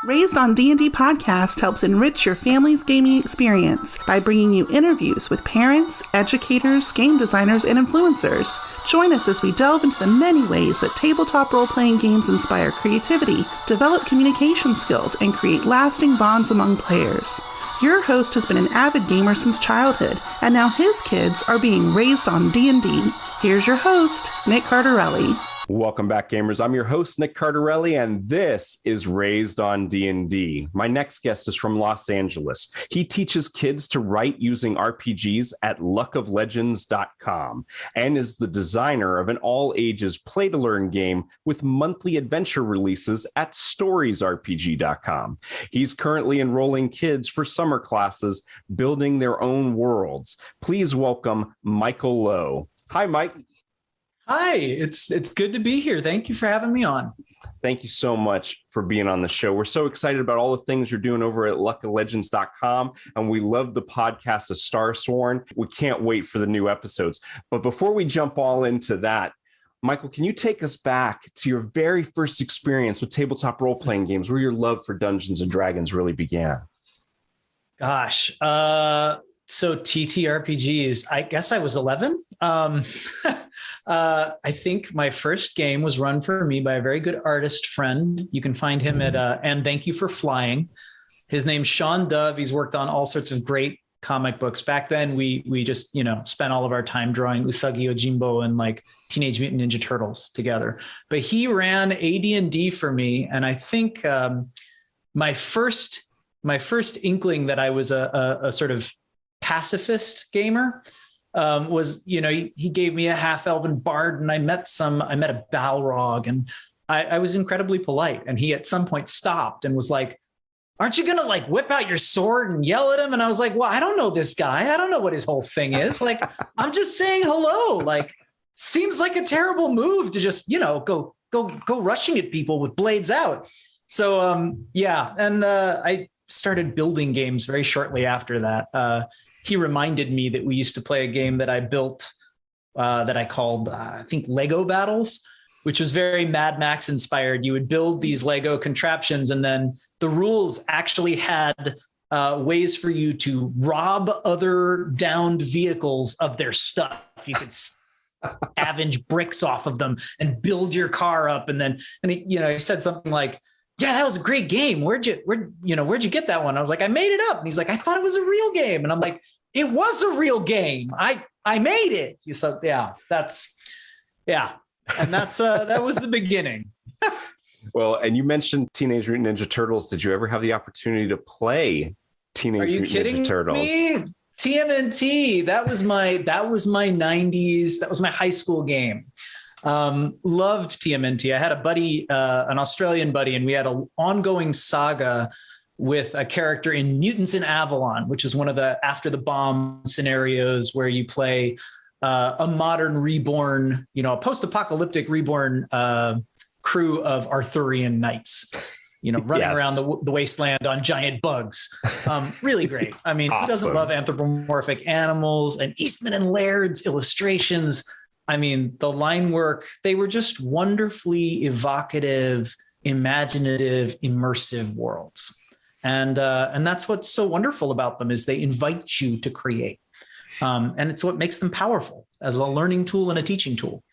Raised on D&D podcast helps enrich your family's gaming experience by bringing you interviews with parents, educators, game designers, and influencers. Join us as we delve into the many ways that tabletop role-playing games inspire creativity, develop communication skills, and create lasting bonds among players. Your host has been an avid gamer since childhood, and now his kids are being raised on D&D. Here's your host, Nick Cardarelli. Welcome back, gamers. I'm your host, Nick Cardarelli, and this is Raised on D&D. My next guest is from Los Angeles. He teaches kids to write using RPGs at luckoflegends.com and is the designer of an all-ages play-to-learn game with monthly adventure releases at storiesrpg.com. He's currently enrolling kids for summer classes, building their own worlds. Please welcome Michael Lowe. Hi, Mike. Hi, it's good to be here. Thank you for having me on. Thank you so much for being on the show. We're so excited about all the things you're doing over at luckoflegends.com, and we love the podcast of Starsworn. We can't wait for the new episodes. But before we jump all into that, Michael, can you take us back to your very first experience with tabletop role-playing games, where your love for Dungeons and Dragons really began? Gosh, so TTRPGs, I guess I was 11. I think my first game was run for me by a very good artist friend. You can find him at And Thank You for Flying. His name's Sean Dove. He's worked on all sorts of great comic books. Back then, we just spent all of our time drawing Usagi Yojimbo and like Teenage Mutant Ninja Turtles together. But he ran AD&D for me, and I think my first inkling that I was a sort of pacifist gamer was, he gave me a half-elven bard, and I met a Balrog, and I was incredibly polite. And he at some point stopped and was like, "Aren't you gonna like whip out your sword and yell at him?" And I was like, "Well, I don't know this guy. I don't know what his whole thing is. Like, I'm just saying hello. Like, seems like a terrible move to just, go rushing at people with blades out." So I started building games very shortly after that. He reminded me that we used to play a game that I built that I called, I think, Lego Battles, which was very Mad Max inspired. You would build these Lego contraptions, and then the rules actually had ways for you to rob other downed vehicles of their stuff. You could scavenge bricks off of them and build your car up. And he said something like, "Yeah, that was a great game. Where'd you get that one?" I was like, "I made it up." And he's like, "I thought it was a real game." And I'm like, "It was a real game. I made it." So yeah. And that's that was the beginning. Well, and you mentioned Teenage Mutant Ninja Turtles. Did you ever have the opportunity to play Teenage Mutant Ninja Turtles? Are you kidding me? TMNT. That was my 90s. That was my high school game. Loved TMNT. I had a buddy, an Australian buddy, and we had an ongoing saga with a character in Mutants in Avalon, which is one of the After the Bomb scenarios where you play a modern reborn, a post-apocalyptic reborn crew of Arthurian knights, running around the wasteland on giant bugs. Really great. I mean, awesome. Who doesn't love anthropomorphic animals and Eastman and Laird's illustrations? I mean, the line work, they were just wonderfully evocative, imaginative, immersive worlds. And that's what's so wonderful about them, is they invite you to create. And it's what makes them powerful as a learning tool and a teaching tool.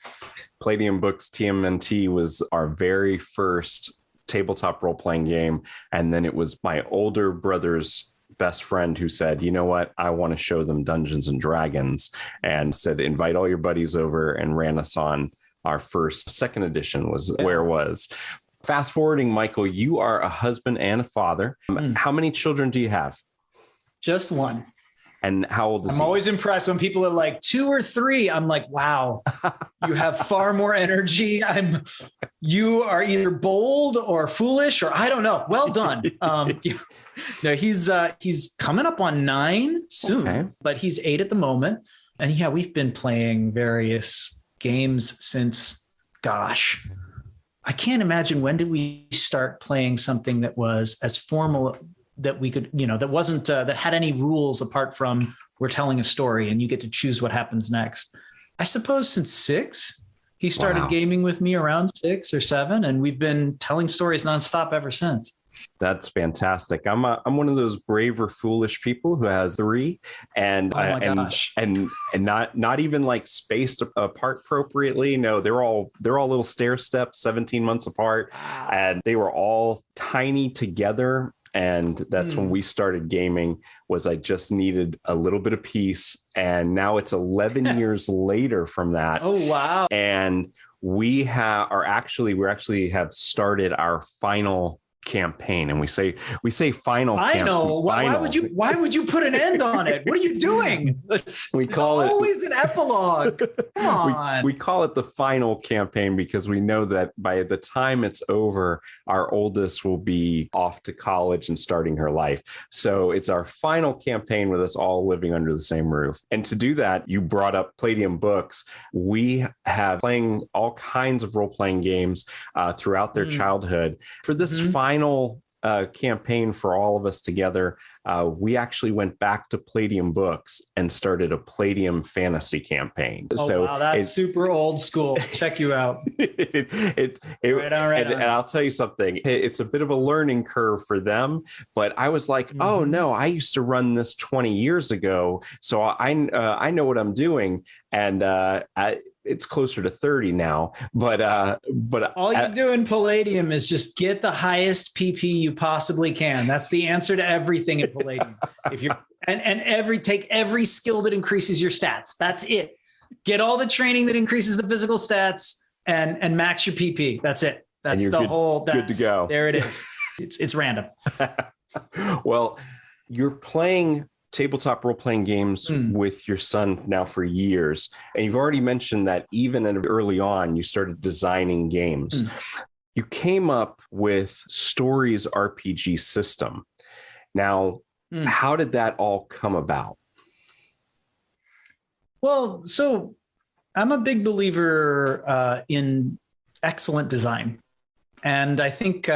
Palladium Books TMNT was our very first tabletop role-playing game. And then it was my older brother's best friend who said, "You know what? I want to show them Dungeons and Dragons," and said, "Invite all your buddies over," and ran us on our first second edition was where it was. Fast forwarding, Michael, you are a husband and a father. How many children do you have? Just one. And how old is he? I'm always impressed when people are like 2 or 3. I'm like, wow, you have far more energy. You are either bold or foolish, or I don't know. Well done. No, he's coming up on 9 soon, but he's 8 at the moment. And yeah, we've been playing various games since, gosh, I can't imagine, when did we start playing something that was as formal that we could, that wasn't, that had any rules apart from we're telling a story and you get to choose what happens next. I suppose since 6. He started gaming with me around 6 or 7, and we've been telling stories nonstop ever since. That's fantastic. I'm one of those brave or foolish people who has three, and Oh my gosh. and not even like spaced apart appropriately. No, they're all little stair steps, 17 months apart, and they were all tiny together. And that's when we started gaming. Was I just needed a little bit of peace, and now it's 11 years later from that. Oh wow! And we actually have started our final campaign, and we say final. Why would you put an end on it? What are you doing? We call it always an epilogue. Come on. We call it the final campaign because we know that by the time it's over, our oldest will be off to college and starting her life. So it's our final campaign with us all living under the same roof. And to do that, you brought up Palladium Books. We have playing all kinds of role-playing games throughout their childhood. For this final campaign for all of us together, we actually went back to Palladium Books and started a Palladium fantasy campaign. Oh, wow, that's super old school. Check you out. Right on. And I'll tell you something. It's a bit of a learning curve for them, but I was like, oh no, I used to run this 20 years ago, so I know what I'm doing, and it's closer to 30 now, but all you do in Palladium is just get the highest PP you possibly can. That's the answer to everything in Palladium. If you're take every skill that increases your stats. That's it. Get all the training that increases the physical stats and max your PP. That's it. That's good to go. There it is. It's random. Well, you're playing tabletop role-playing games with your son now for years, and you've already mentioned that even early on you started designing games. You came up with Stories RPG system. Now, how did that all come about? Well, so I'm a big believer in excellent design, and I think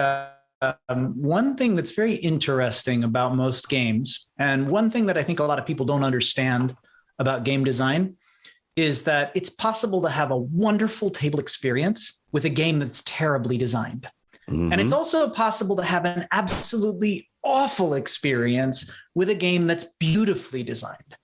one thing that's very interesting about most games, and one thing that I think a lot of people don't understand about game design, is that it's possible to have a wonderful table experience with a game that's terribly designed. And it's also possible to have an absolutely awful experience with a game that's beautifully designed.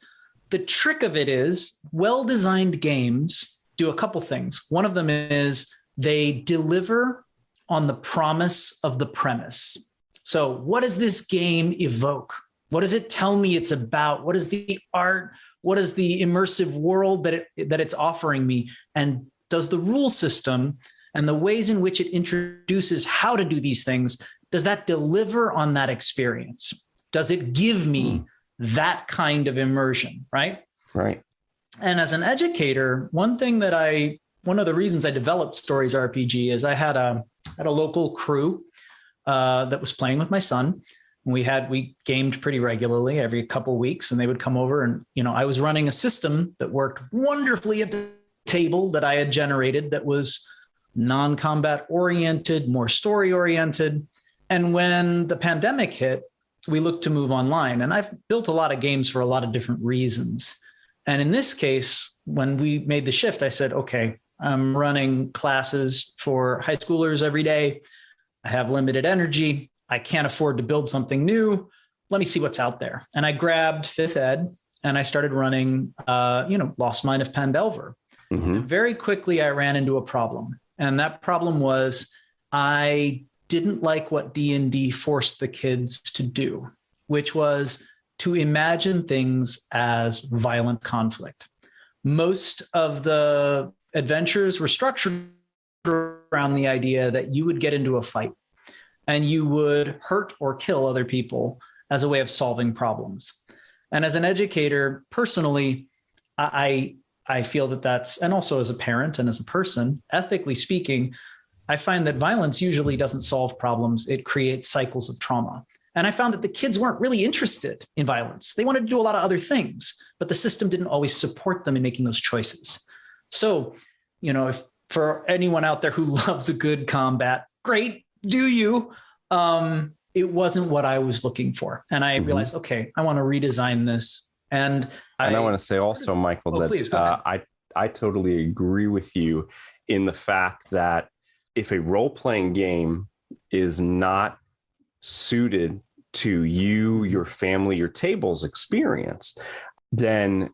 The trick of it is well-designed games do a couple things. One of them is they deliver on the promise of the premise. So what does this game evoke? What does it tell me it's about? What is the art? What is the immersive world that it's offering me? And does the rule system and the ways in which it introduces how to do these things, does that deliver on that experience? Does it give me that kind of immersion, right? Right. And as an educator, one of the reasons I developed Stories RPG is I had a local crew that was playing with my son. We gamed pretty regularly every couple of weeks, and they would come over, and I was running a system that worked wonderfully at the table that I had generated that was non-combat oriented, more story oriented. And when the pandemic hit, we looked to move online, and I've built a lot of games for a lot of different reasons. And in this case, when we made the shift, I said, okay, I'm running classes for high schoolers every day. I have limited energy. I can't afford to build something new. Let me see what's out there. And I grabbed fifth ed and I started running, Lost Mine of Pandelver. And very quickly, I ran into a problem. And that problem was I didn't like what D&D forced the kids to do, which was to imagine things as violent conflict. Most of the adventures were structured around the idea that you would get into a fight and you would hurt or kill other people as a way of solving problems. And as an educator, personally, I feel that's, and also as a parent and as a person, ethically speaking, I find that violence usually doesn't solve problems. It creates cycles of trauma. And I found that the kids weren't really interested in violence. They wanted to do a lot of other things, but the system didn't always support them in making those choices. So, if for anyone out there who loves a good combat, great, do you? It wasn't what I was looking for. And I realized, okay, I want to redesign this. And I want to say also, Michael, I totally agree with you in the fact that if a role-playing game is not suited to you, your family, your table's experience, then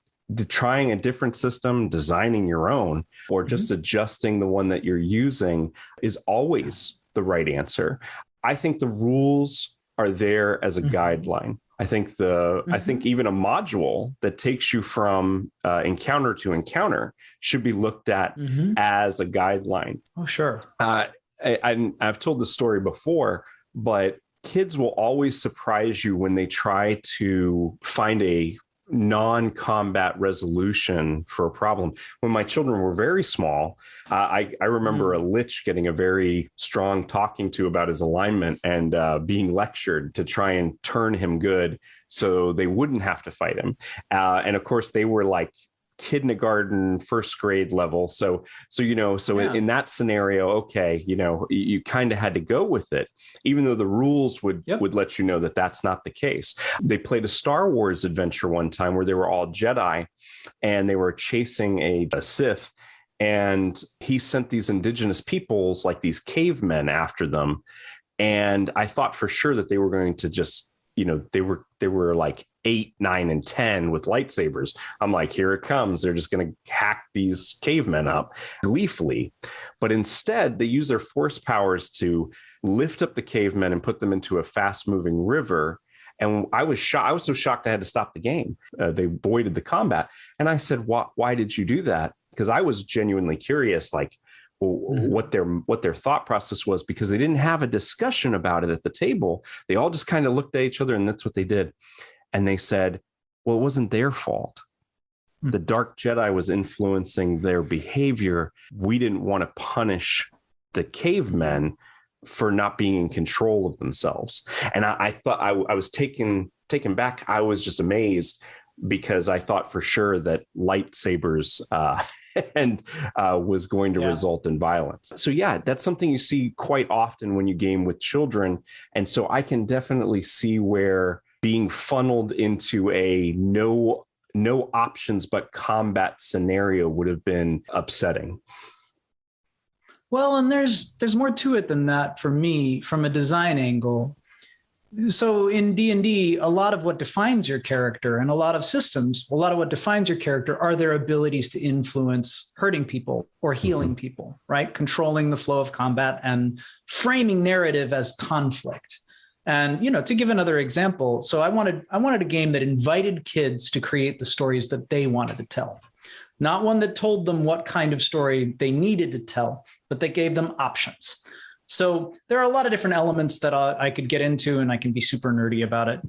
trying a different system, designing your own, or just adjusting the one that you're using is always the right answer. I think the rules are there as a guideline. I think I think even a module that takes you from encounter to encounter should be looked at as a guideline. Oh, sure. I've told this story before, but kids will always surprise you when they try to find a non-combat resolution for a problem. When my children were very small, I remember a lich getting a very strong talking to about his alignment and being lectured to try and turn him good so they wouldn't have to fight him. And of course, they were like kindergarten, first grade level. So in that scenario, okay, you kind of had to go with it, even though the rules would let you know that that's not the case. They played a Star Wars adventure one time where they were all Jedi and they were chasing a Sith, and he sent these indigenous peoples, like these cavemen, after them. And I thought for sure that they were going to just, they were like 8, 9, and 10 with lightsabers. I'm like, here it comes. They're just going to hack these cavemen up gleefully. But instead, they use their force powers to lift up the cavemen and put them into a fast moving river. And I was shocked. I was so shocked I had to stop the game. They avoided the combat. And I said, why did you do that? Because I was genuinely curious, like, what their thought process was, because they didn't have a discussion about it at the table. They all just kind of looked at each other, and that's what they did. And they said, well, it wasn't their fault. The Dark Jedi was influencing their behavior. We didn't want to punish the cavemen for not being in control of themselves. And I thought I was taken back. I was just amazed, because I thought for sure that lightsabers was going to result in violence. So yeah, that's something you see quite often when you game with children. And so I can definitely see where being funneled into a no options but combat scenario would have been upsetting. Well, and there's more to it than that for me from a design angle. So in D&D, a lot of what defines your character, and a lot of systems, a lot of what defines your character are their abilities to influence hurting people or healing people, right? Controlling the flow of combat and framing narrative as conflict. And, to give another example, so I wanted a game that invited kids to create the stories that they wanted to tell, not one that told them what kind of story they needed to tell, but that gave them options. So there are a lot of different elements that I could get into, and I can be super nerdy about it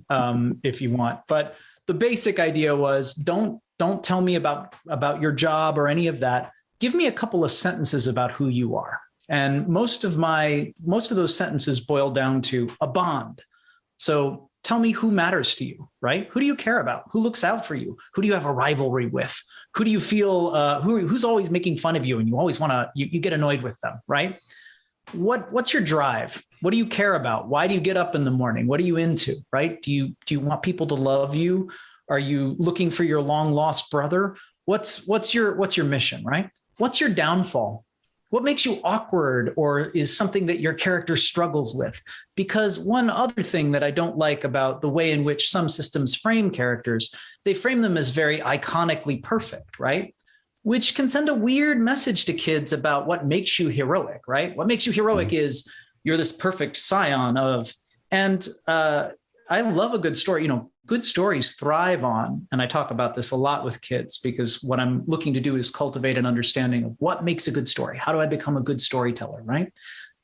if you want. But the basic idea was don't tell me about your job or any of that. Give me a couple of sentences about who you are. And most of those sentences boil down to a bond. So tell me who matters to you, right? Who do you care about? Who looks out for you? Who do you have a rivalry with? Who do you feel who's always making fun of you and you always you get annoyed with them, right? What's your drive? What do you care about? Why do you get up in the morning? What are you into, right? Do you want people to love you? Are you looking for your long lost brother? What's your mission, right? What's your downfall? What makes you awkward or is something that your character struggles with? Because one other thing that I don't like about the way in which some systems frame characters, they frame them as very iconically perfect, right? Which can send a weird message to kids about what makes you heroic, right? What makes you heroic is you're this perfect scion of, and I love a good story. Good stories thrive on, and I talk about this a lot with kids because what I'm looking to do is cultivate an understanding of what makes a good story. How do I become a good storyteller, right?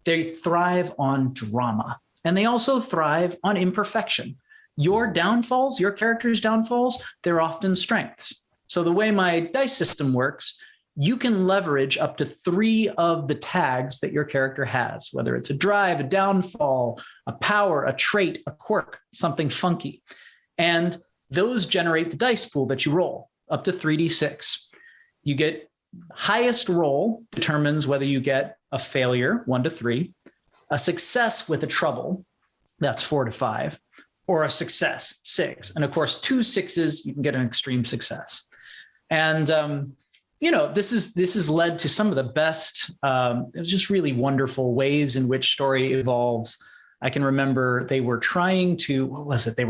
They thrive on drama, and they also thrive on imperfection. Your downfalls, your character's downfalls, they're often strengths. So the way my dice system works, you can leverage up to 3 of the tags that your character has, whether it's a drive, a downfall, a power, a trait, a quirk, something funky. And those generate the dice pool that you roll, up to 3d6. You get highest roll determines whether you get a failure, 1 to 3, a success with a trouble, that's 4 to 5, or a success, 6. And of course, 2 6s, you can get an extreme success. And this has led to some of the best, just really wonderful ways in which story evolves. I can remember they were trying to, what was it? They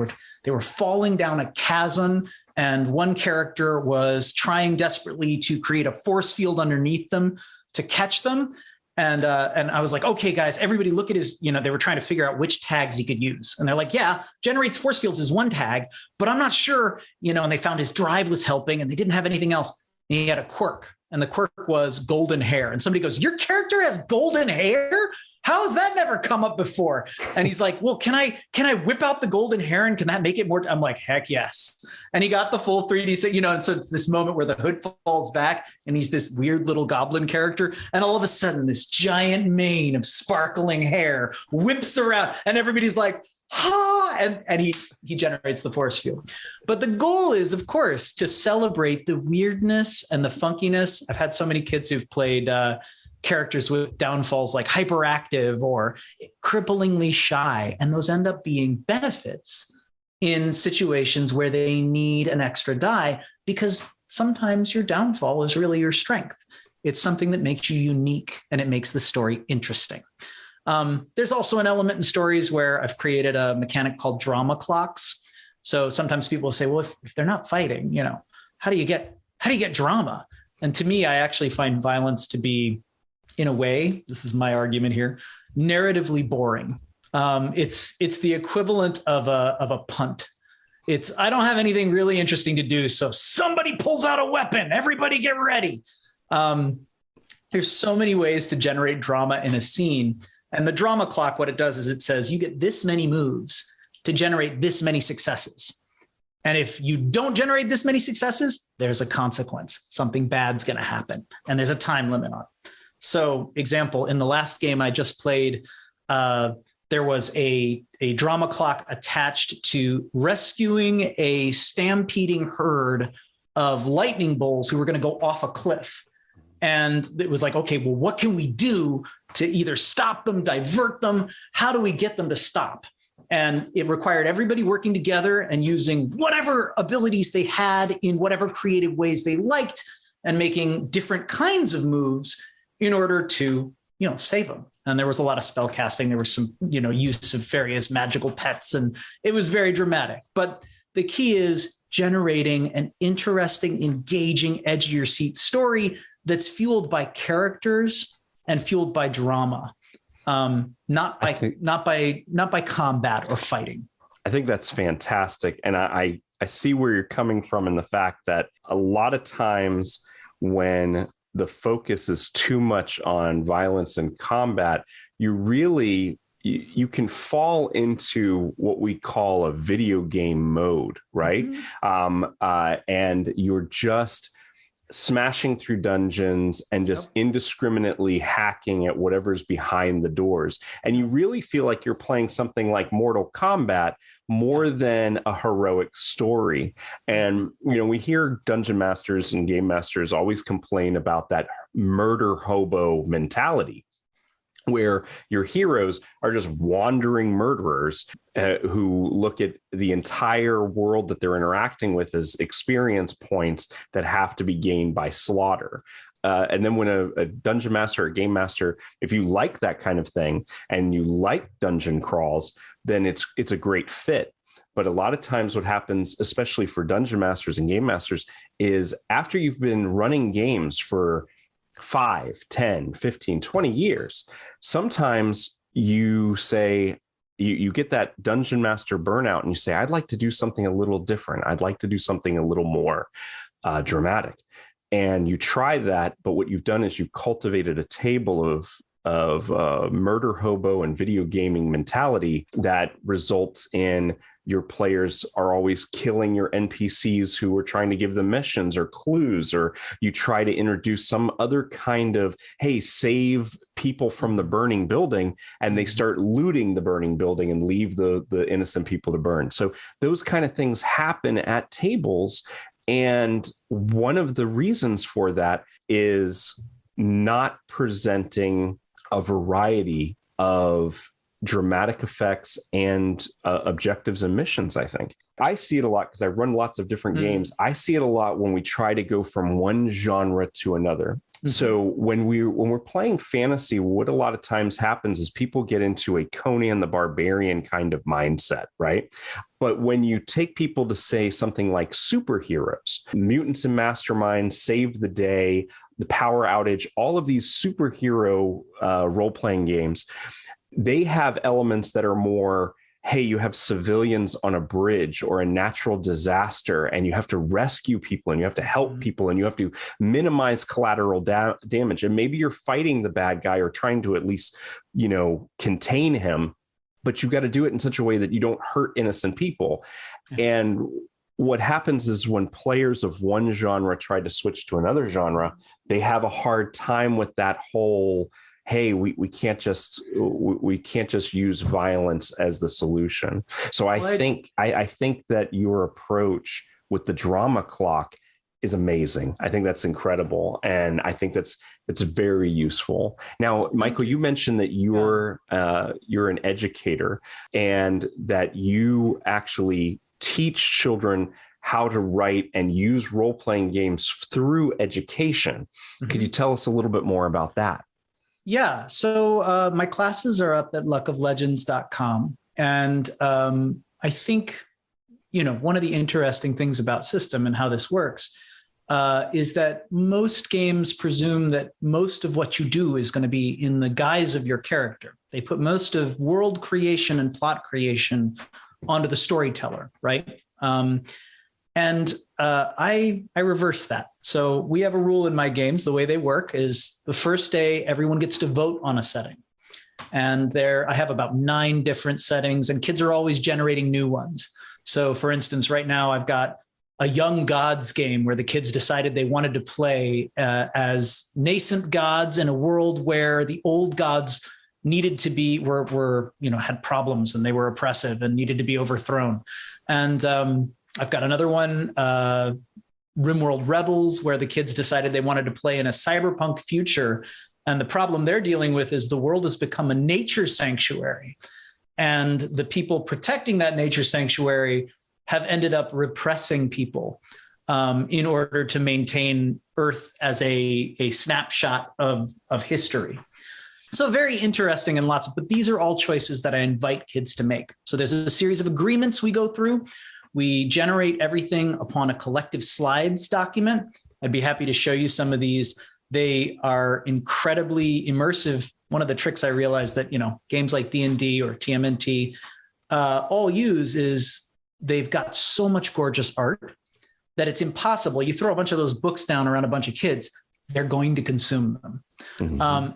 were falling down a chasm, and one character was trying desperately to create a force field underneath them to catch them. And I was like, okay, guys, everybody look at his, they were trying to figure out which tags he could use. And they're like, yeah, generates force fields is one tag, but I'm not sure, and they found his drive was helping and they didn't have anything else. And he had a quirk, and the quirk was golden hair. And somebody goes, your character has golden hair? How has that never come up before? And he's like, well, can I whip out the golden hair and can that make it more? I'm like, heck yes. And he got the full 3D, and so it's this moment where the hood falls back and he's this weird little goblin character. And all of a sudden this giant mane of sparkling hair whips around and everybody's like, ha, and he generates the force field. But the goal is, of course, to celebrate the weirdness and the funkiness. I've had so many kids who've played characters with downfalls like hyperactive or cripplingly shy, and those end up being benefits in situations where they need an extra die, because sometimes your downfall is really your strength. It's something that makes you unique and it makes the story interesting. There's also an element in stories where I've created a mechanic called drama clocks. So sometimes people will say, well, if they're not fighting, how do you get drama? And to me, I actually find violence to be, in a way, this is my argument here, narratively boring. It's the equivalent of a punt. I don't have anything really interesting to do, so somebody pulls out a weapon. Everybody get ready. There's so many ways to generate drama in a scene. And the drama clock, what it does is it says you get this many moves to generate this many successes. And if you don't generate this many successes, there's a consequence. Something bad's going to happen. And there's a time limit on it. So, example, in the last game I just played, there was a drama clock attached to rescuing a stampeding herd of lightning bolts who were going to go off a cliff. And it was like, okay, well, what can we do to either stop them, divert them? How do we get them to stop? And it required everybody working together and using whatever abilities they had in whatever creative ways they liked and making different kinds of moves in order to, save them. And there was a lot of spell casting. There was some, use of various magical pets, and it was very dramatic. But the key is generating an interesting, engaging, edge of your seat story that's fueled by characters and fueled by drama, not by combat or fighting. I think that's fantastic. And I see where you're coming from in the fact that a lot of times when the focus is too much on violence and combat, you can fall into what we call a video game mode, right? Mm-hmm. And you're just smashing through dungeons and just indiscriminately hacking at whatever's behind the doors. And you really feel like you're playing something like Mortal Kombat more than a heroic story. And, we hear dungeon masters and game masters always complain about that murder hobo mentality, where your heroes are just wandering murderers who look at the entire world that they're interacting with as experience points that have to be gained by slaughter. And then when a dungeon master or game master, if you like that kind of thing and you like dungeon crawls, then it's a great fit. But a lot of times what happens, especially for dungeon masters and game masters, is after you've been running games for 5, 10, 15, 20 years, sometimes you say, you get that dungeon master burnout and you say, I'd like to do something a little different. I'd like to do something a little more dramatic. And you try that, but what you've done is you've cultivated a table of murder hobo and video gaming mentality that results in your players are always killing your NPCs who are trying to give them missions or clues, or you try to introduce some other kind of, hey, save people from the burning building, and they start looting the burning building and leave the innocent people to burn. So those kind of things happen at tables. And one of the reasons for that is not presenting a variety of dramatic effects and objectives and missions. I think I see it a lot because I run lots of different games. I see it a lot when we try to go from one genre to another. So when we're playing fantasy, what a lot of times happens is people get into a Conan the Barbarian kind of mindset, right? But when you take people to say something like superheroes, mutants and masterminds, save the day, the power outage, all of these superhero role-playing games, they have elements that are more, hey, you have civilians on a bridge or a natural disaster, and you have to rescue people and you have to help people and you have to minimize collateral damage. And maybe you're fighting the bad guy or trying to at least, contain him, but you've got to do it in such a way that you don't hurt innocent people. And what happens is when players of one genre try to switch to another genre, they have a hard time with that whole, hey, we can't just use violence as the solution. So I think that your approach with the drama clock is amazing. I think that's incredible, and I think it's very useful. Now, Michael, you mentioned that you're an educator and that you actually teach children how to write and use role-playing games through education. Could you tell us a little bit more about that? Yeah. So my classes are up at luckoflegends.com. And I think, one of the interesting things about system and how this works is that most games presume that most of what you do is going to be in the guise of your character. They put most of world creation and plot creation onto the storyteller, right? And I reverse that. So we have a rule in my games. The way they work is the first day, everyone gets to vote on a setting. And I have about 9 different settings, and kids are always generating new ones. So for instance, right now I've got a young gods game where the kids decided they wanted to play as nascent gods in a world where the old gods needed to be, had problems and they were oppressive and needed to be overthrown. And I've got another one, RimWorld Rebels, where the kids decided they wanted to play in a cyberpunk future. And the problem they're dealing with is the world has become a nature sanctuary. And the people protecting that nature sanctuary have ended up repressing people in order to maintain Earth as a snapshot of history. So very interesting and but these are all choices that I invite kids to make. So there's a series of agreements we go through. We generate everything upon a collective slides document. I'd be happy to show you some of these. They are incredibly immersive. One of the tricks I realized that, games like D&D or TMNT all use is they've got so much gorgeous art that it's impossible. You throw a bunch of those books down around a bunch of kids, they're going to consume them.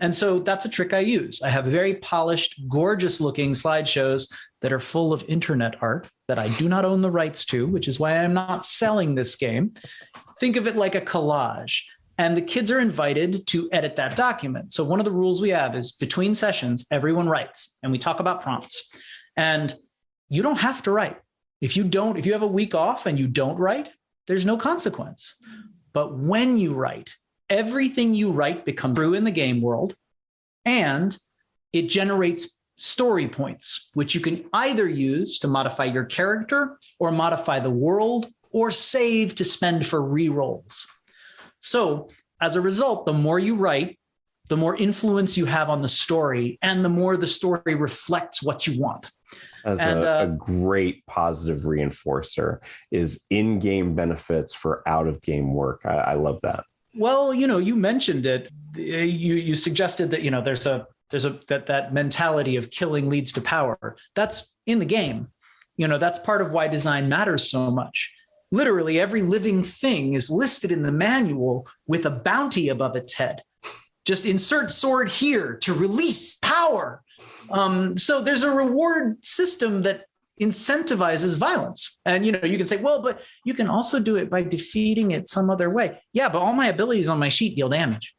And so that's a trick I use. I have very polished, gorgeous looking slideshows that are full of internet art that I do not own the rights to, which is why I'm not selling this game. Think of it like a collage. And the kids are invited to edit that document. So one of the rules we have is between sessions, everyone writes and we talk about prompts. And you don't have to write. If you have a week off and you don't write, there's no consequence. But when you write, everything you write becomes true in the game world, and it generates story points, which you can either use to modify your character or modify the world or save to spend for rerolls. So as a result, the more you write, the more influence you have on the story, and the more the story reflects what you want. As a great positive reinforcer is in-game benefits for out-of-game work. I love that. Well, you mentioned it. You suggested that, there's that mentality of killing leads to power. That's in the game. That's part of why design matters so much. Literally every living thing is listed in the manual with a bounty above its head. Just insert sword here to release power. So there's a reward system that incentivizes violence. And, you can say, well, but you can also do it by defeating it some other way. Yeah, but all my abilities on my sheet deal damage.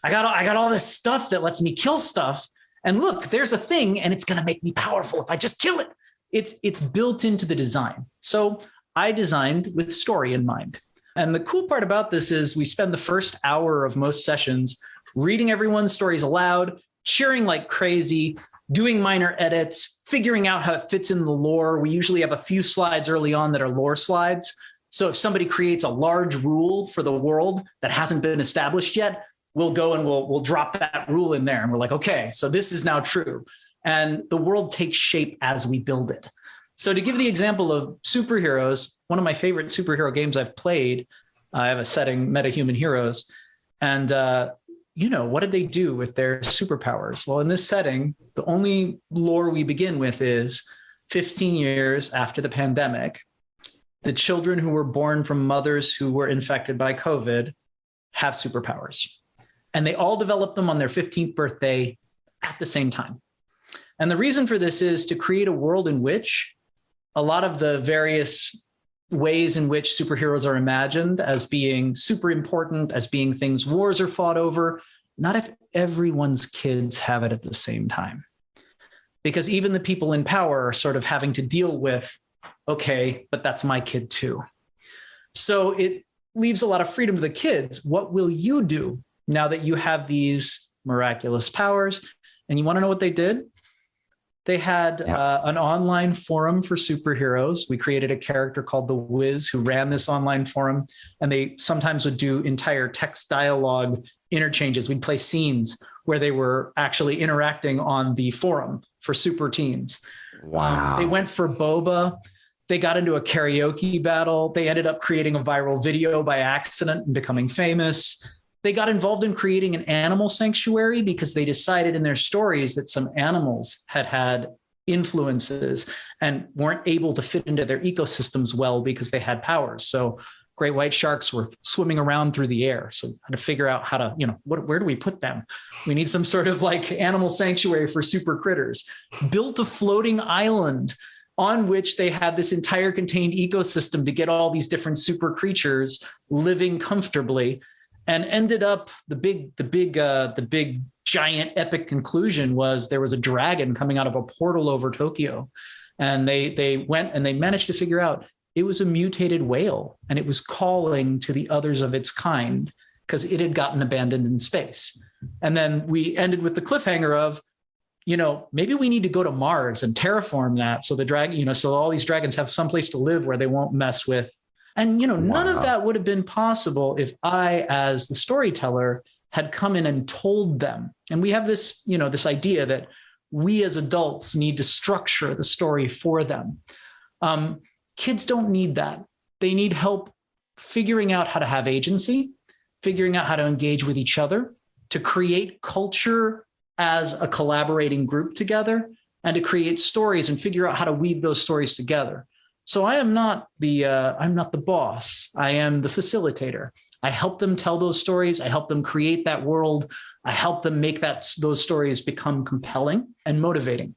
I got all this stuff that lets me kill stuff. And look, there's a thing, and it's going to make me powerful if I just kill it. It's built into the design. So I designed with story in mind. And the cool part about this is we spend the first hour of most sessions reading everyone's stories aloud, cheering like crazy, doing minor edits, figuring out how it fits in the lore. We usually have a few slides early on that are lore slides So if somebody creates a large rule for the world that hasn't been established yet, we'll go and we'll drop that rule in there. And we're like, okay, so this is now true. And the world takes shape as we build it. So to give the example of superheroes, one of my favorite superhero games I've played, I have a setting, Metahuman Heroes. And, what did they do with their superpowers? Well, in this setting, the only lore we begin with is 15 years after the pandemic, the children who were born from mothers who were infected by COVID have superpowers. And they all developed them on their 15th birthday at the same time. And the reason for this is to create a world in which a lot of the various ways in which superheroes are imagined as being super important, as being things wars are fought over, not if everyone's kids have it at the same time. Because even the people in power are sort of having to deal with, okay, but that's my kid too. So it leaves a lot of freedom to the kids. What will you do now that you have these miraculous powers? And you want to know what they did? They had an online forum for superheroes. We created a character called the Wiz who ran this online forum, and they sometimes would do entire text dialogue interchanges. We'd play scenes where they were actually interacting on the forum for super teens. Wow. They went for boba. They got into a karaoke battle. They ended up creating a viral video by accident and becoming famous. They got involved in creating an animal sanctuary because they decided in their stories that some animals had influences and weren't able to fit into their ecosystems well because they had powers. So great white sharks were swimming around through the air. So how to figure out how to, where do we put them? We need some sort of like animal sanctuary for super critters. Built a floating island on which they had this entire contained ecosystem to get all these different super creatures living comfortably. And ended up the big giant epic conclusion was there was a dragon coming out of a portal over Tokyo. And they went and they managed to figure out it was a mutated whale and it was calling to the others of its kind because it had gotten abandoned in space. And then we ended with the cliffhanger of, maybe we need to go to Mars and terraform that. So the dragon, so all these dragons have someplace to live where they won't mess with. And, none of that would have been possible if I, as the storyteller, had come in and told them. And we have this, this idea that we as adults need to structure the story for them. Kids don't need that. They need help figuring out how to have agency, figuring out how to engage with each other, to create culture as a collaborating group together, and to create stories and figure out how to weave those stories together. So I am not I'm not the boss. I am the facilitator. I help them tell those stories. I help them create that world. I help them make those stories become compelling and motivating.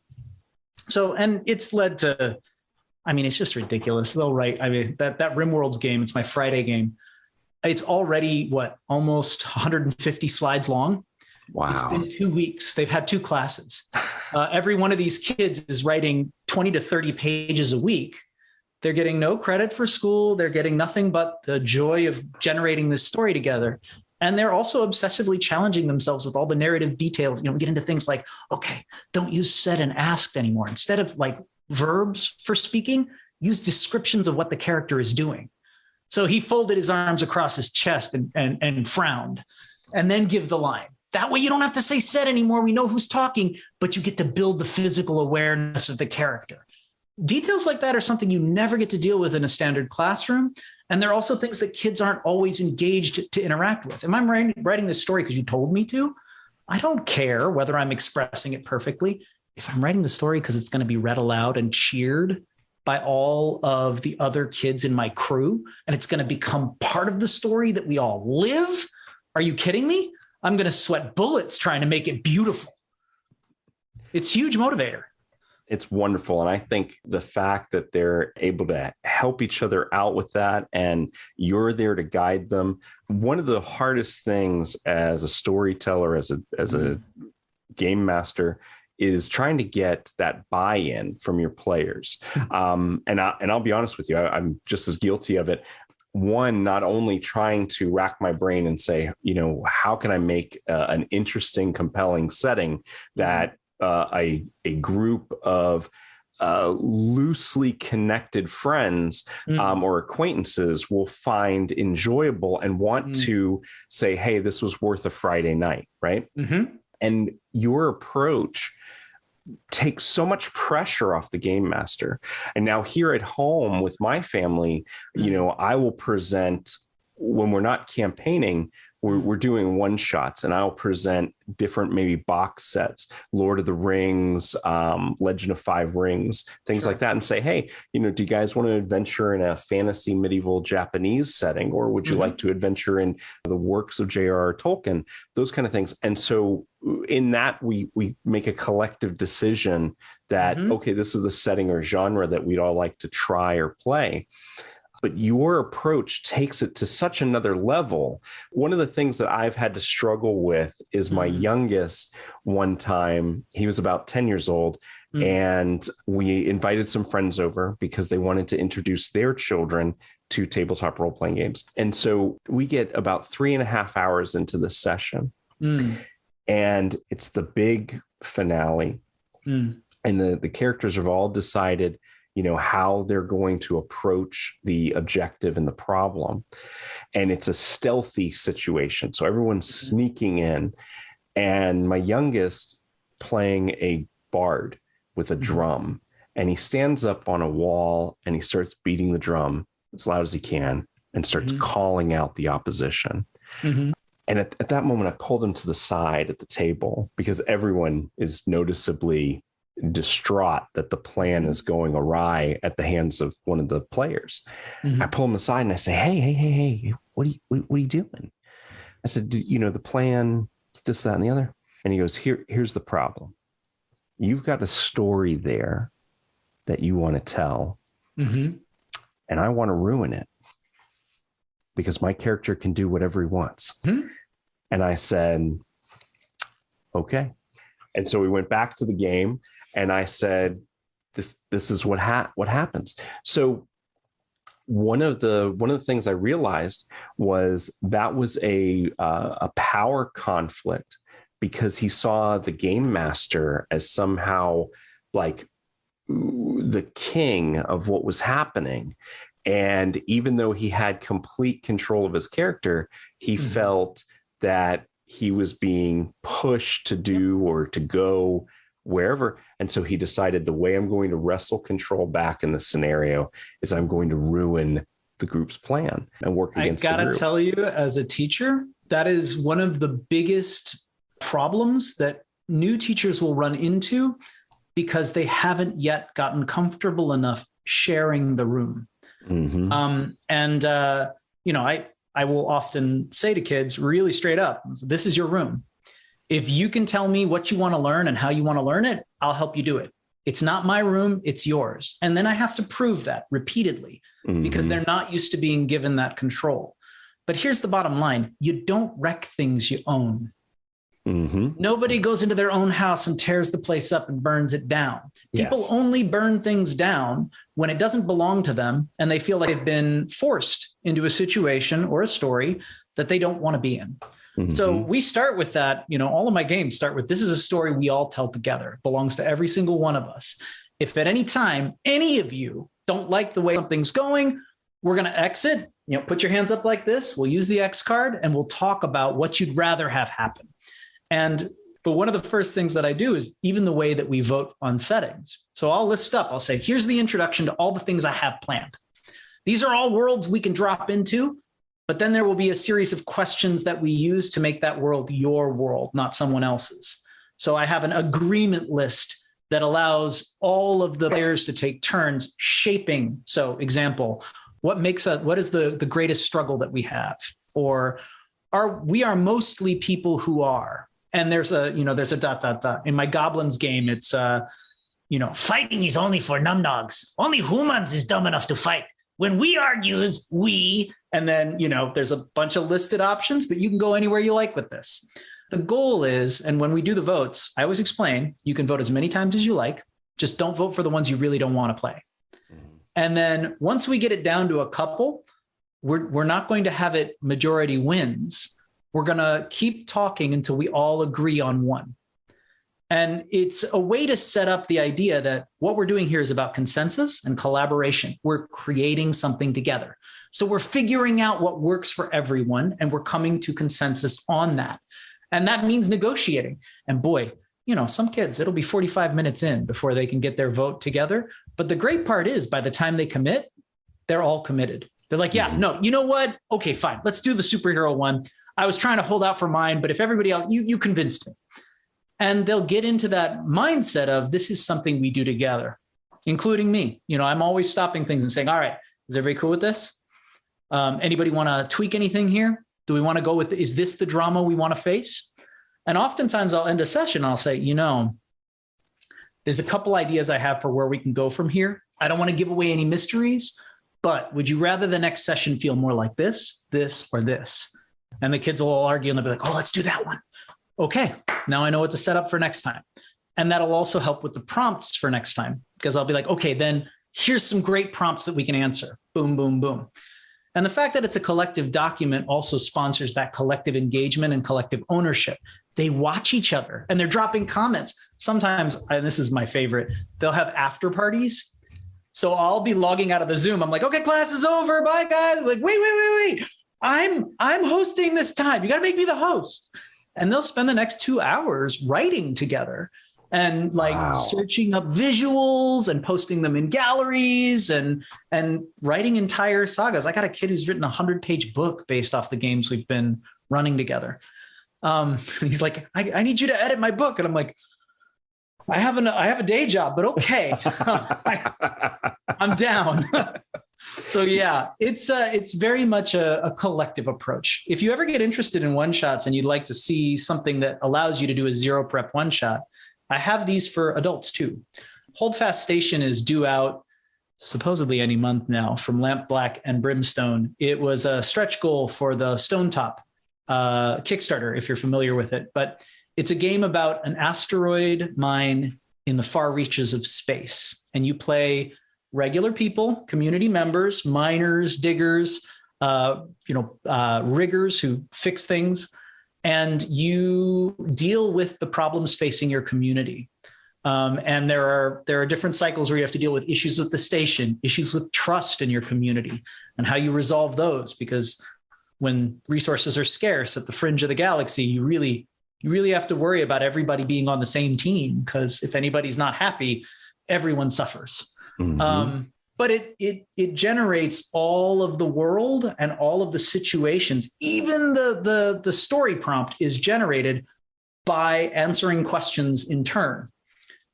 So, and it's led to, it's just ridiculous. They'll write, that RimWorlds game, it's my Friday game. It's already almost 150 slides long. Wow. It's been 2 weeks. They've had 2 classes. Every one of these kids is writing 20 to 30 pages a week. They're getting no credit for school. They're getting nothing but the joy of generating this story together. And they're also obsessively challenging themselves with all the narrative details. We get into things like, okay, don't use said and asked anymore. Instead of like verbs for speaking, use descriptions of what the character is doing. So he folded his arms across his chest and frowned, and then give the line. That way you don't have to say said anymore. We know who's talking, but you get to build the physical awareness of the character. Details like that are something you never get to deal with in a standard classroom. And they're also things that kids aren't always engaged to interact with. Am I writing this story because you told me to? I don't care whether I'm expressing it perfectly. If I'm writing the story because it's going to be read aloud and cheered by all of the other kids in my crew, and it's going to become part of the story that we all live, are you kidding me? I'm going to sweat bullets trying to make it beautiful. It's a huge motivator. It's wonderful. And I think the fact that they're able to help each other out with that and you're there to guide them. One of the hardest things as a storyteller, as a game master, is trying to get that buy-in from your players. And I'll be honest with you, I'm just as guilty of it. One, not only trying to rack my brain and say, how can I make an interesting, compelling setting that a group of loosely connected friends or acquaintances will find enjoyable and want to say, hey, this was worth a Friday night, right? And your approach takes so much pressure off the game master. And now here at home with my family, you know, I will present, when we're not campaigning, we're doing one shots, and I'll present different maybe box sets, Lord of the Rings, Legend of Five Rings, things like that, and say, hey, you know, do you guys want to adventure in a fantasy medieval Japanese setting, or would you like to adventure in the works of J.R.R. Tolkien, those kind of things. And so in that, we make a collective decision that, okay, this is the setting or genre that we'd all like to try or play. But your approach takes it to such another level. One of the things that I've had to struggle with is my youngest. One time, he was about 10 years old, and we invited some friends over because they wanted to introduce their children to tabletop role-playing games. And so we get about 3.5 hours into the session, and it's the big finale. And the characters have all decided, you know, how they're going to approach the objective and the problem. And it's a stealthy situation. So everyone's sneaking in, and my youngest playing a bard with a drum, and he stands up on a wall and he starts beating the drum as loud as he can and starts calling out the opposition. And at that moment, I pulled him to the side at the table because everyone is noticeably distraught that the plan is going awry at the hands of one of the players. I pull him aside and I say, hey, what are you doing? I said, you know, the plan, this, that, and the other. And he goes, here's the problem. You've got a story there that you want to tell, and I want to ruin it because my character can do whatever he wants. And I said, okay. And so we went back to the game, and I said, this is what happens. So one of the things I realized was that was a power conflict, because he saw the game master as somehow like the king of what was happening. And even though he had complete control of his character, he felt that he was being pushed to do or to go wherever. And so he decided, the way I'm going to wrestle control back in the scenario is I'm going to ruin the group's plan and work against the group. I gotta tell you, as a teacher, that is one of the biggest problems that new teachers will run into, because they haven't yet gotten comfortable enough sharing the room. You know, I will often say to kids really straight up, this is your room. If you can tell me what you want to learn and how you want to learn it, I'll help you do it. It's not my room, it's yours. And then I have to prove that repeatedly because they're not used to being given that control. But here's the bottom line. You don't wreck things you own. Nobody goes into their own house and tears the place up and burns it down. People only burn things down when it doesn't belong to them and they feel like they've been forced into a situation or a story that they don't want to be in. So we start with that. You know, all of my games start with, this is a story we all tell together. It belongs to every single one of us. If at any time any of you don't like the way something's going, we're going to exit. You know, put your hands up like this. We'll use the X card and we'll talk about what you'd rather have happen. But one of the first things that I do is even the way that we vote on settings. So I'll list up, I'll say, here's the introduction to all the things I have planned. These are all worlds we can drop into, but then there will be a series of questions that we use to make that world your world, not someone else's. So I have an agreement list that allows all of the players to take turns shaping. So example, what is the greatest struggle that we have? Or we are mostly people who are. And there's a ... In my goblins game, it's fighting is only for numbdogs. Only humans is dumb enough to fight. When we argues, we, and then, there's a bunch of listed options, but you can go anywhere you like with this. The goal is, and when we do the votes, I always explain, you can vote as many times as you like, just don't vote for the ones you really don't want to play. And then once we get it down to a couple, we're not going to have it majority wins. We're going to keep talking until we all agree on one. And it's a way to set up the idea that what we're doing here is about consensus and collaboration. We're creating something together. So we're figuring out what works for everyone, and we're coming to consensus on that. And that means negotiating. And boy, some kids, it'll be 45 minutes in before they can get their vote together. But the great part is by the time they commit, they're all committed. They're like, yeah, no, you know what? Okay, fine. Let's do the superhero one. I was trying to hold out for mine, but if everybody else, you convinced me. And they'll get into that mindset of this is something we do together, including me. I'm always stopping things and saying, all right, is everybody cool with this? Anybody want to tweak anything here? Do we want to go with, is this the drama we want to face? And oftentimes I'll end a session. I'll say, there's a couple ideas I have for where we can go from here. I don't want to give away any mysteries, but would you rather the next session feel more like this, or this? And the kids will all argue and they'll be like, oh, let's do that one. Okay, now I know what to set up for next time. And that'll also help with the prompts for next time, because I'll be like, okay, then here's some great prompts that we can answer. Boom, boom, boom. And the fact that it's a collective document also sponsors that collective engagement and collective ownership. They watch each other and they're dropping comments. Sometimes, and this is my favorite, they'll have after parties. So I'll be logging out of the Zoom. I'm like, okay, class is over. Bye, guys. Like, wait. I'm hosting this time. You got to make me the host. And they'll spend the next 2 hours writing together and searching up visuals and posting them in galleries and writing entire sagas. I got a kid who's written a 100-page book based off the games we've been running together. He's like, I need you to edit my book. And I'm like, I have a day job, but okay. I'm down. So yeah, it's very much a collective approach. If you ever get interested in one-shots and you'd like to see something that allows you to do a zero prep one-shot, I have these for adults too. Holdfast Station is due out supposedly any month now from Lamp Black and Brimstone. It was a stretch goal for the Stone Top Kickstarter, if you're familiar with it. But it's a game about an asteroid mine in the far reaches of space. And you play regular people, community members, miners, diggers, riggers who fix things, and you deal with the problems facing your community. And there are different cycles where you have to deal with issues with the station, issues with trust in your community, and how you resolve those. Because when resources are scarce at the fringe of the galaxy, you really have to worry about everybody being on the same team, because if anybody's not happy, everyone suffers. Mm-hmm. But it generates all of the world and all of the situations. Even the story prompt is generated by answering questions in turn.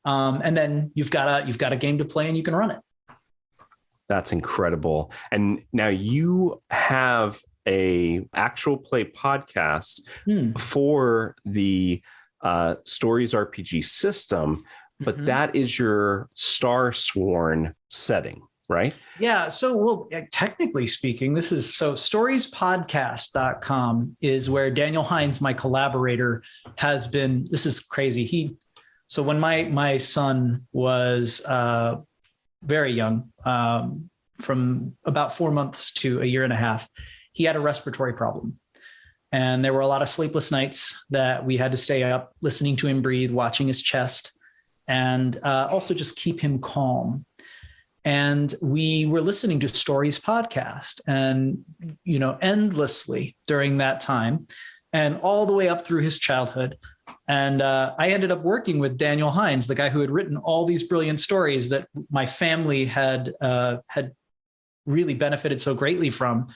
And then you've got a game to play and you can run it. That's incredible. And now you have a actual play podcast for the Stories RPG system, but that is your Star Sworn setting, right? Yeah. So, technically speaking, storiespodcast.com is where Daniel Hines, my collaborator, has been. This is crazy. So when my son was very young, from about 4 months to a year and a half, he had a respiratory problem. And there were a lot of sleepless nights that we had to stay up listening to him breathe, watching his chest, and also just keep him calm. And we were listening to Stories podcast and, endlessly during that time and all the way up through his childhood. And I ended up working with Daniel Hines, the guy who had written all these brilliant stories that my family had really benefited so greatly from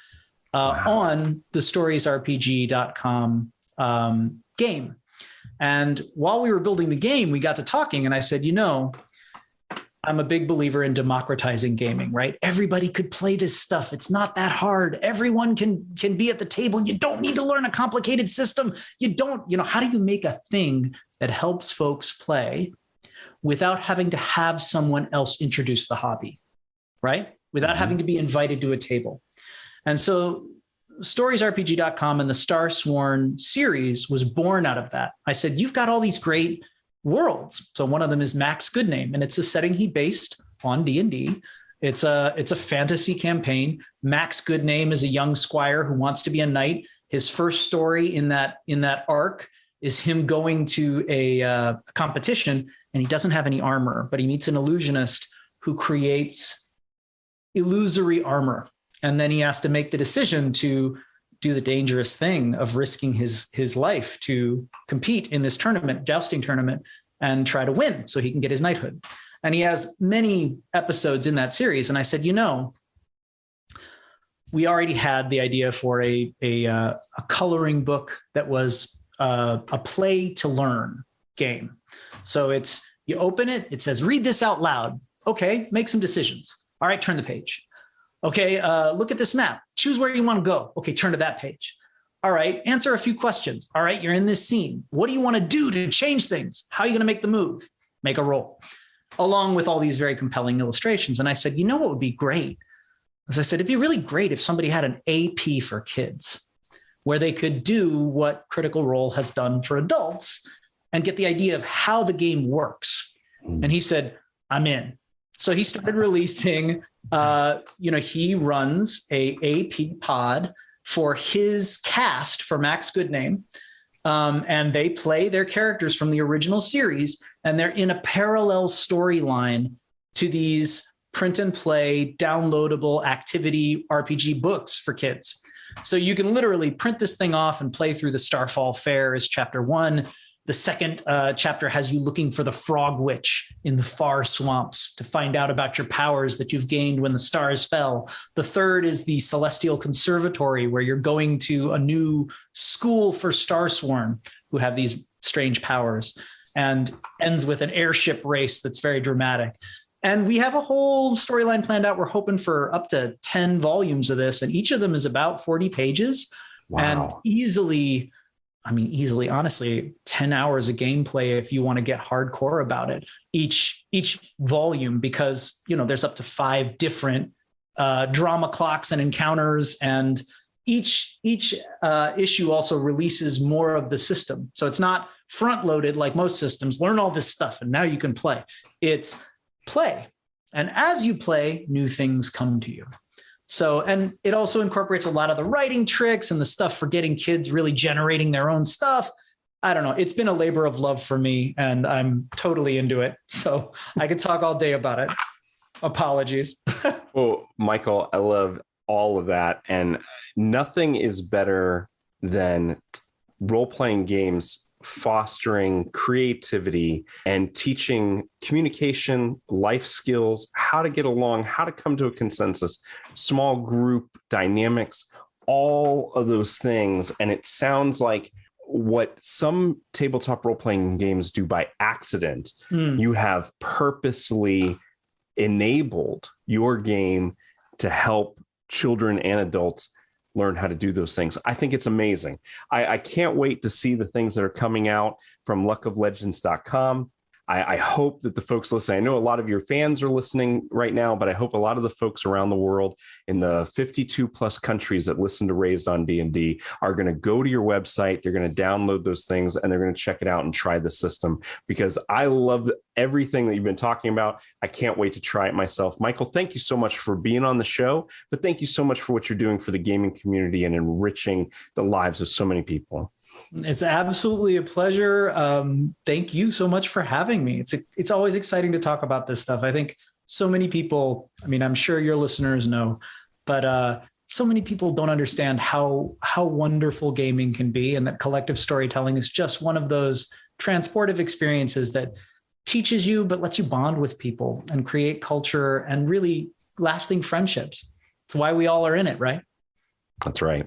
on the storiesrpg.com game. And while we were building the game, we got to talking and I said, I'm a big believer in democratizing gaming, right? Everybody could play this stuff. It's not that hard. Everyone can be at the table. You don't need to learn a complicated system. How do you make a thing that helps folks play without having to have someone else introduce the hobby, right? Without having to be invited to a table. And so storiesrpg.com and the Star Sworn series was born out of that. I said, you've got all these great worlds. So one of them is Max Goodname, and it's a setting he based on D&D. It's a fantasy campaign. Max Goodname is a young squire who wants to be a knight. His first story in that arc is him going to a competition, and he doesn't have any armor, but he meets an illusionist who creates illusory armor. And then he has to make the decision to do the dangerous thing of risking his life to compete in this tournament, jousting tournament, and try to win so he can get his knighthood. And he has many episodes in that series. And I said, we already had the idea for a coloring book that was a play to learn game. So you open it, it says, read this out loud. Okay, make some decisions. All right, turn the page. Okay, look at this map. Choose where you want to go. Okay, turn to that page. All right, answer a few questions. All right, you're in this scene. What do you want to do to change things? How are you going to make the move? Make a roll. Along with all these very compelling illustrations. And I said, what would be great? As I said, it'd be really great if somebody had an AP for kids where they could do what Critical Role has done for adults and get the idea of how the game works. And he said, I'm in. So he started releasing, he runs a AP pod for his cast for Max Goodname. And they play their characters from the original series, and they're in a parallel storyline to these print and play downloadable activity RPG books for kids. So you can literally print this thing off and play through the Starfall Fair as chapter 1. The second chapter has you looking for the Frog Witch in the far swamps to find out about your powers that you've gained when the stars fell. The third is the Celestial Conservatory, where you're going to a new school for Starsworn who have these strange powers, and ends with an airship race that's very dramatic. And we have a whole storyline planned out. We're hoping for up to 10 volumes of this, and each of them is about 40 pages. Wow. And easily, honestly, 10 hours of gameplay if you want to get hardcore about it. Each volume, because, there's up to 5 different drama clocks and encounters, and each issue also releases more of the system. So it's not front loaded like most systems. Learn all this stuff and now you can play. It's play. And as you play, new things come to you. So, and it also incorporates a lot of the writing tricks and the stuff for getting kids really generating their own stuff. I don't know. It's been a labor of love for me, and I'm totally into it. So I could talk all day about it. Apologies. Well, Michael, I love all of that. And nothing is better than role-playing games fostering creativity and teaching communication, life skills, how to get along, how to come to a consensus, small group dynamics, all of those things. And it sounds like what some tabletop role-playing games do by accident, you have purposely enabled your game to help children and adults learn how to do those things. I think it's amazing. I can't wait to see the things that are coming out from luckoflegends.com. I hope that the folks listening, I know a lot of your fans are listening right now, but I hope a lot of the folks around the world in the 52 plus countries that listen to Raised on D&D are going to go to your website. They're going to download those things and they're going to check it out and try the system, because I love everything that you've been talking about. I can't wait to try it myself. Michael, thank you so much for being on the show, but thank you so much for what you're doing for the gaming community and enriching the lives of so many people. It's absolutely a pleasure. Thank you so much for having me. It's always exciting to talk about this stuff. I think so many people, I'm sure your listeners know, but so many people don't understand how wonderful gaming can be, and that collective storytelling is just one of those transportive experiences that teaches you, but lets you bond with people and create culture and really lasting friendships. It's why we all are in it, right? That's right.